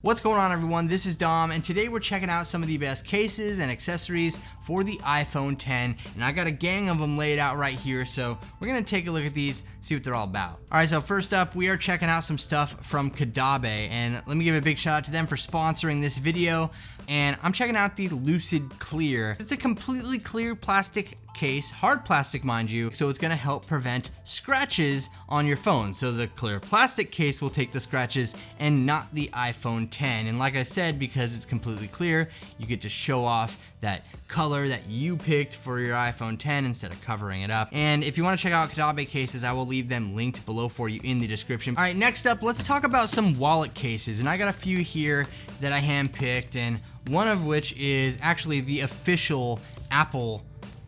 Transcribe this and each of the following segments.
What's going on, everyone? This is Dom, and today we're checking out some of the best cases and accessories for the iPhone 10, and I got a gang of them laid out right here, so we're gonna take a look at these, see what they're all about. All right, so first up, we are checking out some stuff from Caudabe, and let me give a big shout out to them for sponsoring this video, and I'm checking out the Lucid Clear. It's a completely clear plastic case, hard plastic mind you, so it's gonna help prevent scratches on your phone. So the clear plastic case will take the scratches and not the iPhone 10. And like I said, because it's completely clear, you get to show off that color that you picked for your iPhone 10 instead of covering it up. And if you wanna check out Caudabe cases, I will leave them linked below for you in the description. All right, next up, let's talk about some wallet cases. And I got a few here that I handpicked, and one of which is actually the official Apple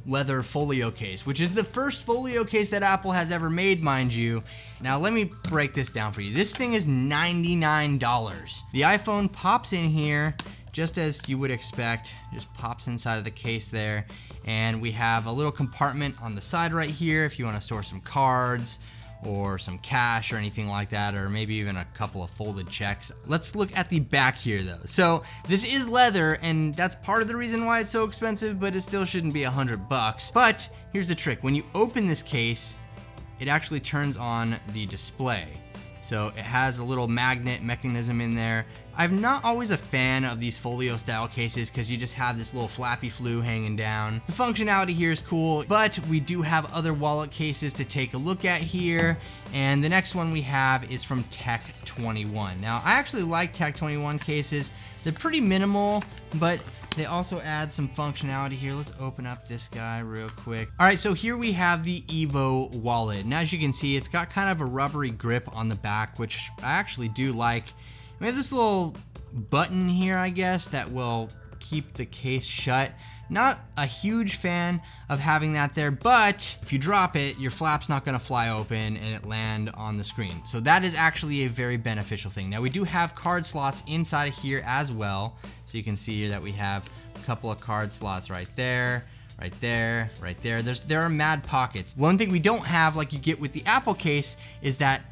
leather Folio case, which is the first Folio case that Apple has ever made, mind you. Now let me break this down for you. This thing is $99. The iPhone pops in here just as you would expect, just pops inside of the case there, and we have a little compartment on the side right here if you want to store some cards or some cash or anything like that, or maybe even a couple of folded checks. Let's look at the back here though. So this is leather, and that's part of the reason why it's so expensive, but it still shouldn't be $100. But here's the trick. When you open this case, it actually turns on the display. So it has a little magnet mechanism in there. I'm not always a fan of these Folio style cases because you just have this little flappy flue hanging down. The functionality here is cool, but we do have other wallet cases to take a look at here. And the next one we have is from Tech21. Now I actually like Tech21 cases. They're pretty minimal, but they also add some functionality here. Let's open up this guy real quick. All right, so here we have the Evo Wallet. And as you can see, it's got kind of a rubbery grip on the back, which I actually do like. We have this little button here, I guess, that will keep the case shut. Not a huge fan of having that there, but if you drop it, your flap's not gonna fly open and it land on the screen. So that is actually a very beneficial thing. Now we do have card slots inside of here as well. So you can see here that we have a couple of card slots right there, right there, right there. There are mad pockets. One thing we don't have, like you get with the Apple case, is that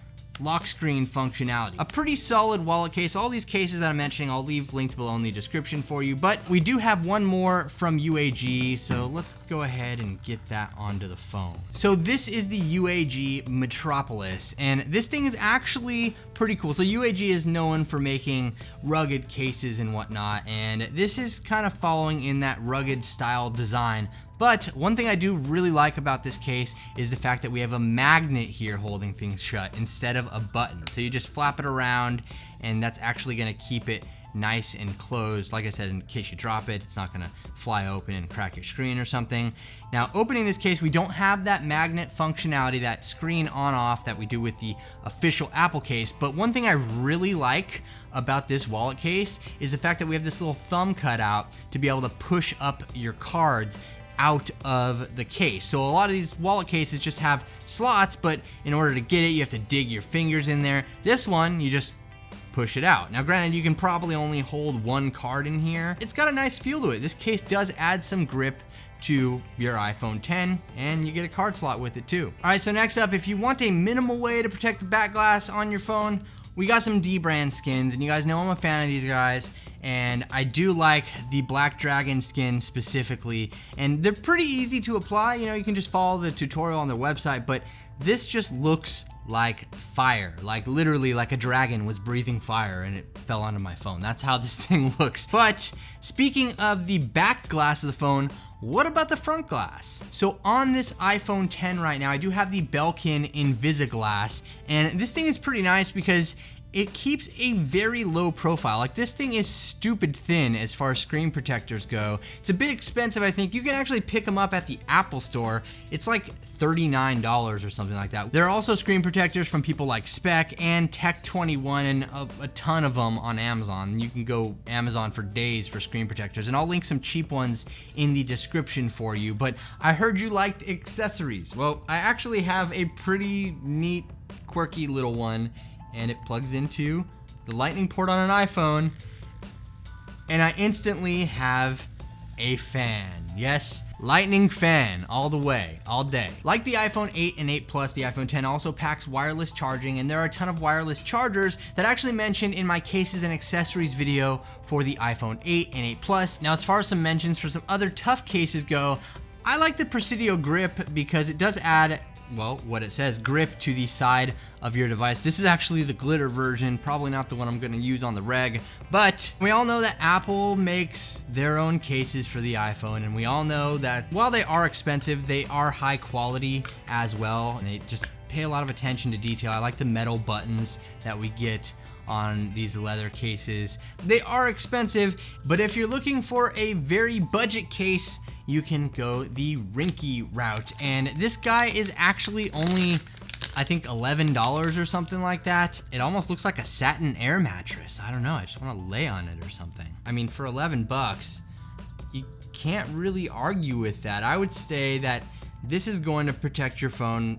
lock screen functionality. A pretty solid wallet case. All these cases that I'm mentioning, I'll leave linked below in the description for you, but we do have one more from UAG, so let's go ahead and get that onto the phone. So this is the UAG Metropolis, and this thing is actually pretty cool. So UAG is known for making rugged cases and whatnot, and this is kind of following in that rugged style design. But one thing I do really like about this case is the fact that we have a magnet here holding things shut instead of a button. So you just flap it around, and that's actually gonna keep it nice and closed. Like I said, in case you drop it, it's not gonna fly open and crack your screen or something. Now, opening this case, we don't have that magnet functionality, that screen on off that we do with the official Apple case. But one thing I really like about this wallet case is the fact that we have this little thumb cutout to be able to push up your cards out of the case. So a lot of these wallet cases just have slots, but in order to get it, you have to dig your fingers in there. This one, you just push it out. Now granted, you can probably only hold one card in here. It's got a nice feel to it. This case does add some grip to your iPhone 10, and you get a card slot with it too. All right, so next up, if you want a minimal way to protect the back glass on your phone, we got some dbrand skins, and you guys know I'm a fan of these guys, and I do like the Black Dragon skin specifically, and they're pretty easy to apply. You know, you can just follow the tutorial on their website, but this just looks like fire, like literally like a dragon was breathing fire and it fell onto my phone. That's how this thing looks. But speaking of the back glass of the phone, what about the front glass? So on this iPhone 10 right now, I do have the Belkin InvisiGlass, and this thing is pretty nice because it keeps a very low profile. Like, this thing is stupid thin as far as screen protectors go. It's a bit expensive, I think. You can actually pick them up at the Apple store. It's like $39 or something like that. There are also screen protectors from people like Speck and Tech21 and a ton of them on Amazon. You can go Amazon for days for screen protectors, and I'll link some cheap ones in the description for you. But I heard you liked accessories. Well, I actually have a pretty neat, quirky little one, and it plugs into the lightning port on an iPhone, and I instantly have a fan. Yes, lightning fan all the way, all day. Like the iPhone 8 and 8 Plus, the iPhone 10 also packs wireless charging, and there are a ton of wireless chargers that I actually mentioned in my cases and accessories video for the iPhone 8 and 8 Plus. Now, as far as some mentions for some other tough cases go, I like the Presidio Grip because it does add, well, what it says, grip to the side of your device. This is actually the glitter version, probably not the one I'm going to use on the reg, but we all know that Apple makes their own cases for the iPhone, and we all know that while they are expensive, they are high quality as well, and they just pay a lot of attention to detail. I like the metal buttons that we get on these leather cases. They are expensive, but if you're looking for a very budget case, you can go the Ringke route, and this guy is actually only, I think, $11 or something like that. It almost looks like a satin air mattress. I don't know, I just want to lay on it or something. I mean, for 11 bucks, you can't really argue with that. I would say that this is going to protect your phone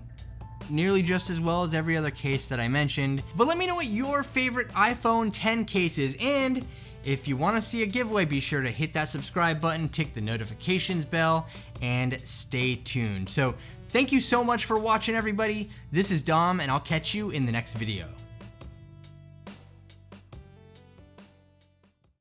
nearly just as well as every other case that I mentioned. But let me know what your favorite iPhone 10 case is, and if you want to see a giveaway, be sure to hit that subscribe button, tick the notifications bell, and stay tuned. So thank you so much for watching, everybody. This is Dom, and I'll catch you in the next video.